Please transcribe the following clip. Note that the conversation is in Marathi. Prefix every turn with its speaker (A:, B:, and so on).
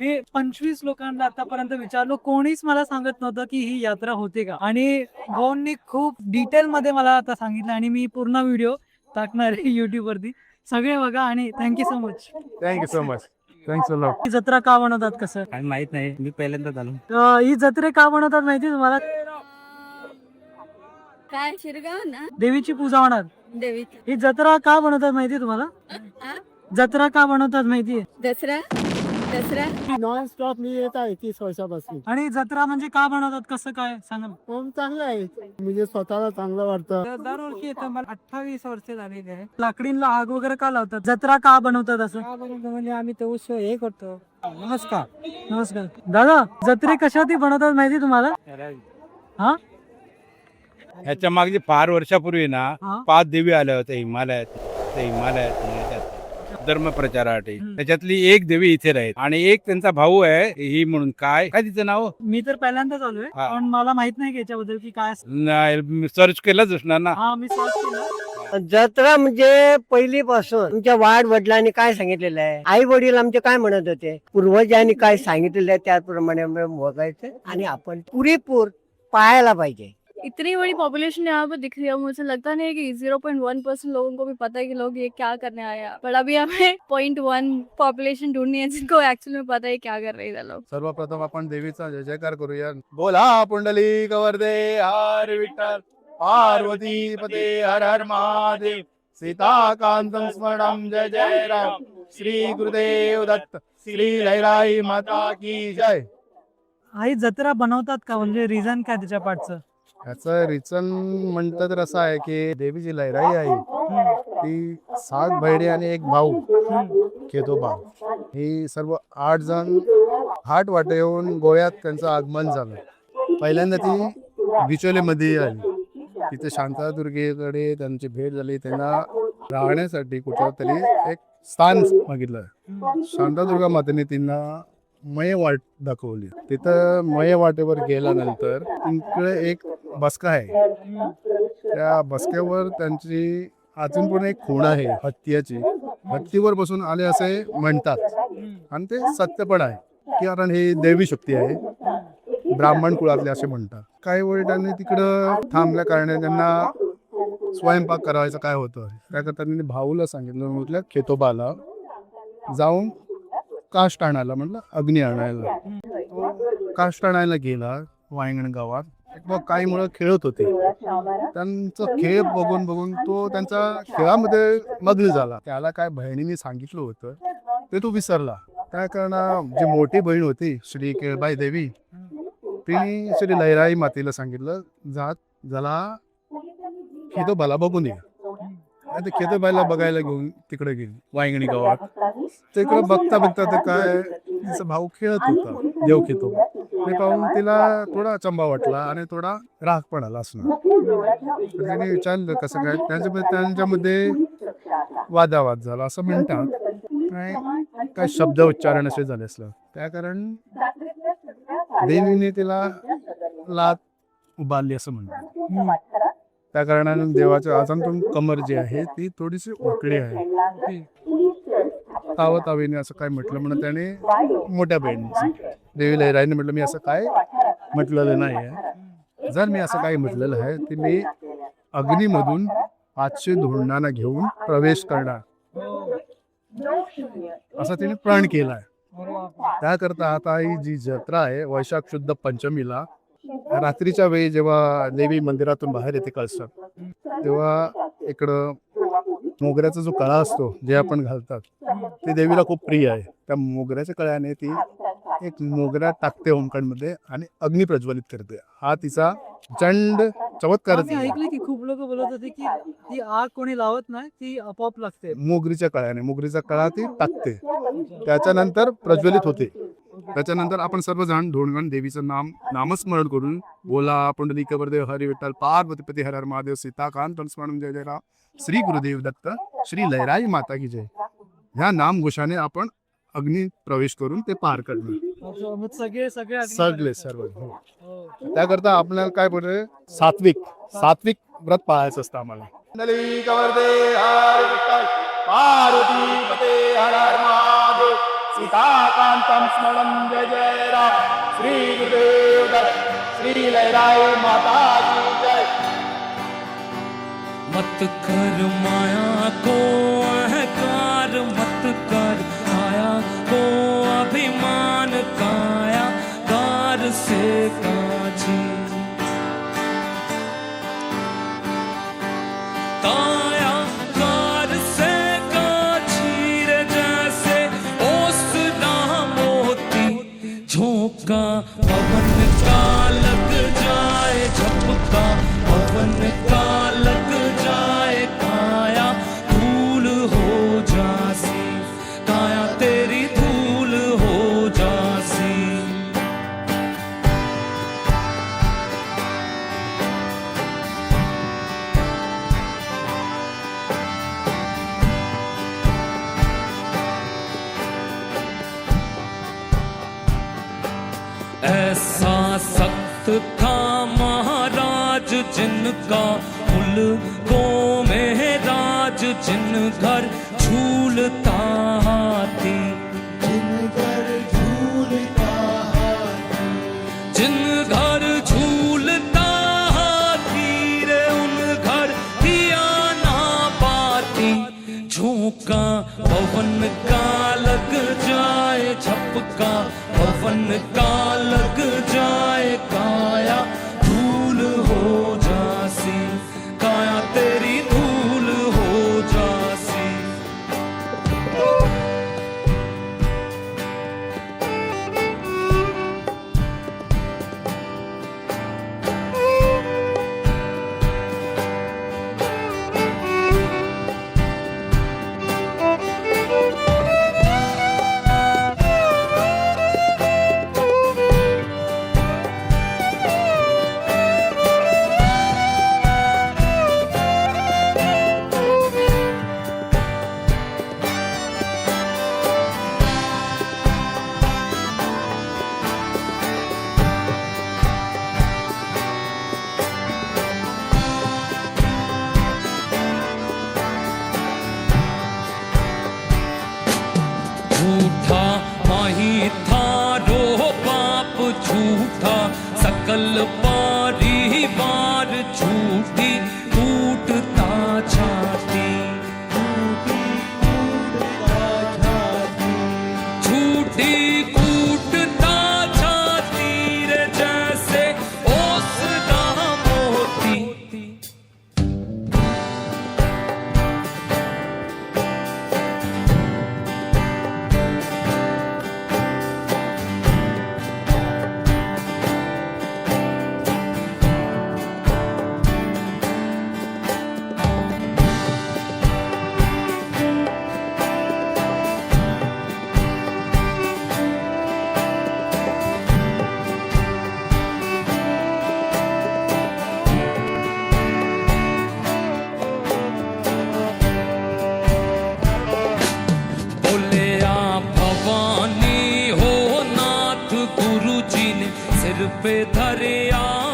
A: मी 25 लोकांना आतापर्यंत विचारलो, कोणीच मला सांगत नव्हतं की ही यात्रा होते का. आणि भाऊंनी खूप डिटेल मध्ये मला आता सांगितलं आणि मी पूर्ण व्हिडिओ टाकणार आहे YouTube वरती. सगळे बघा आणि thank you so much.
B: Thank you so much. Thanks a lot.
A: ही जत्रा का बनवतात कसं?
C: काही माहित नाही, मी पहिल्यांदाच आलो.
A: ही जत्रे का बनवतात माहिती तुम्हाला?
D: काय शिरगाव ना
A: देवीची पूजा होणार.
D: देवीची
A: ही जत्रा का बनवतात माहिती तुम्हाला? जत्रा का बनवतात माहितीये?
D: दसरा दसरा
E: नॉन स्टॉप मी येत आहे 30 वर्षापासून.
A: आणि जत्रा म्हणजे का बनवतात कसं काय सांगा.
E: पण चांगलं आहे, म्हणजे स्वतःला चांगलं वाटतं.
A: दरवर्षी येतं. मला 28 वर्ष झालेली आहे. लाकडींना आग वगैरे का लावतात? जत्रा का बनवतात असं? म्हणजे आम्ही तो उत्सव हे करतो. नमस्कार. नमस्कार दादा, जत्रे कशासाठी बनवतात माहिती तुम्हाला? हा
B: ह्याच्या मागची फार वर्षापूर्वी ना
A: हा.
B: 5 देवी आल्या होत्या हिमालयात धर्म प्रचारासाठी. त्याच्यातली एक देवी इथे राहील आणि एक त्यांचा भाऊ आहे ही म्हणून काय तिचं नाव
A: मी तर पहिल्यांदाच आलोय,
B: हा.
A: पण मला माहित नाही की याच्याबद्दल की काय.
B: सर्च केलंच असणार ना.
A: हा मी सर्च केलं.
E: जत्रा म्हणजे पहिलीपासून आमच्या वाढ वडिलांनी काय सांगितलेलं आहे, आई वडील आमचे काय म्हणत होते, पूर्वजांनी काय सांगितलेलं आहे त्याप्रमाणे बघायचं आणि आपण पुरेपूर पाहायला पाहिजे.
D: इतनी बड़ी पॉपुलेशन यहाँ पे दिख रही है, मुझे लगता नहीं है कि 0.1% लोगों को भी पता है कि लोग ये क्या करने आए हैं. पर अभी हमें 0.1 पॉपुलेशन ढूंढनी है जिनको एक्चुअली में पता है क्या कर रहे हैं लोग.
B: सर्वप्रथम आपण देवीचा जय जयकार करूया. बोला पुंडलिक वरदे हर विठ्ठल पार्वती पते हर हर महादेव सीताकांतं स्मरणं जय जय राम श्री गुरुदेव दत्त श्री लहराई माता की जय.
A: आई जत्रा बनवतात का, म्हणजे रिझन काय त्याच्या पाठचं?
B: ह्याचं रिचन म्हणतं तर असं आहे की देवीची लहराई आहे ती 7 बहिणी आणि एक भाऊ केतोबा, ही सर्व 8 जण हाट वाटे येऊन गोव्यात त्यांचं आगमन झालं. पहिल्यांदा ती बिचोलेमध्ये आली. तिथे शांतादुर्गेकडे त्यांची भेट झाली. त्यांना राहण्यासाठी कुठं तरी एक स्थान मागितलं. शांतादुर्गा मातेने त्यांना मय वाट दाखवली. तिथं मय वाटेवर गेल्यानंतर तिकडे एक बसका आहे. त्या बसक्यावर त्यांची अजून पण एक खूण आहे हत्तीची. हत्तीवर बसून आले असे म्हणतात आणि ते सत्य पण आहे, कारण ही देवी शक्ती आहे. ब्राह्मण कुळातले असे म्हणतात. काही वेळ त्यांनी तिकडं थांबल्या कारणाने त्यांना स्वयंपाक करायचं काय होतं, काय करतात त्यांनी भाऊला सांगितलं, म्हटलं खेतोबाला जाऊन काष्ट आणायला, म्हटलं अग्नी आणायला. काष्ट आणायला गेला वायंगण गावात. मग काही मुलं खेळत होते. त्यांचं खेळ बघून बघून तो त्यांचा खेळामध्ये मग्न झाला. त्याला काय बहिणीने सांगितलं होतं ते तो विसरला. त्या कारणानं जी मोठी बहीण होती श्री केळबाई देवी, तिने श्री लहराई मातेला सांगितलं, जात जला खेतोबाला बघून ये. ते खेतोबाईला बघायला घेऊन तिकडे गेली वायंगणी गावात. तिकडे बघता बघता ते काय तिचा भाऊ खेळत होता देव खेतोबा. ते पाहून तिला थोडा अचंबा वाटला आणि थोडा राग पण आला असणार. त्याने विचारलं कसं काय. त्यांच्यामध्ये वादावाद झाला असं म्हणतात. काय शब्द उच्चारण असे झाले असलं. त्या कारण देवीने तिला लात उभारली असं म्हणतात. त्या कारणाने देवाच्या आजांतून कमर जी आहे ती थोडीशी वाकडी आहे. तावतावीने असं काय म्हटलं म्हणून त्याने मोठ्या बहिणीने देवी लहराईने म्हटलं, मी असं काय म्हटलेलं नाही आहे. जर मी असं काही म्हटलेलं आहे ते मी अग्नीमधून 500 धुंडांना घेऊन प्रवेश करणार असं तिने प्रण केलाय. त्याकरता आता ही जी जत्रा आहे वैशाख शुद्ध पंचमीला रात्रीच्या वेळी जेव्हा देवी मंदिरातून बाहेर येते कळसात, तेव्हा इकडं मोगऱ्याचा जो कळा असतो जे आपण घालतात ते देवीला खूप प्रिय आहे. त्या मोगऱ्याच्या कळ्याने ती एक मोगरा टाकते होमखंडमध्ये आणि अग्नी प्रज्वलित करते. हा तिचा चंड चमत्कार.
A: मी ऐकलं की खूप लोक बोलत होते की ती आग कोणी लावत नाही, ती आपोआप लागते.
B: मोगरीच्या कळ्याने, मोगरीचा कळा ती टाकते, त्याच्यानंतर प्रज्वलित होते. त्याच्यानंतर आपण सर्वजण धोंडगण देवीचं नामस्मरण करून बोला पुंडलिक वरदे हरी विठ्ठल पार्वतीपती हर हर महादेव सीताकांतं स्मरणं जय जय राम श्री गुरुदेव दत्त श्री लहराई माता की जय. ह्या नामघोषाने आपण अग्नी प्रवेश करून ते पार करणार.
A: सगळे
B: सगळे सर्व. त्याकरता आपल्याला काय बोलते, सात्विक व्रत पाळायचं असतं आम्हाला. पुंडलिक वरदे हरी विठ्ठल पार्वतीपती हर हर महादेव
F: सीताकांतं स्मरणं जय जय राम श्री गुरुदेव दत्त श्री लहराई माता की जय।
G: मत कर माया को अहंकार मत कर माया को अभिमान काया कार से काजी काया कार से काजी रे जैसे ओसना मोती झोंका पवन का लग जाए झपका पवन का लग जाए काया धूल हो जासी काया तेरी धूल हो जासी। ऐसा सख्त था महाराज जिनका मुल्कों में राज जिन घर झूलता हाथी जिन घर झूलता हाथी रे उन घर दिया ना पाती झोंका पवन का लग जाए झपका पवन का लग जाए काया धूल हो जासी काया तेरी धूल हो जासी। झूठा माही थारो बाप झूठा सकल परिवार झूठी टूटता छाती झूठी कूटता छाती रे जैसे ओसना मोती पे धरे आ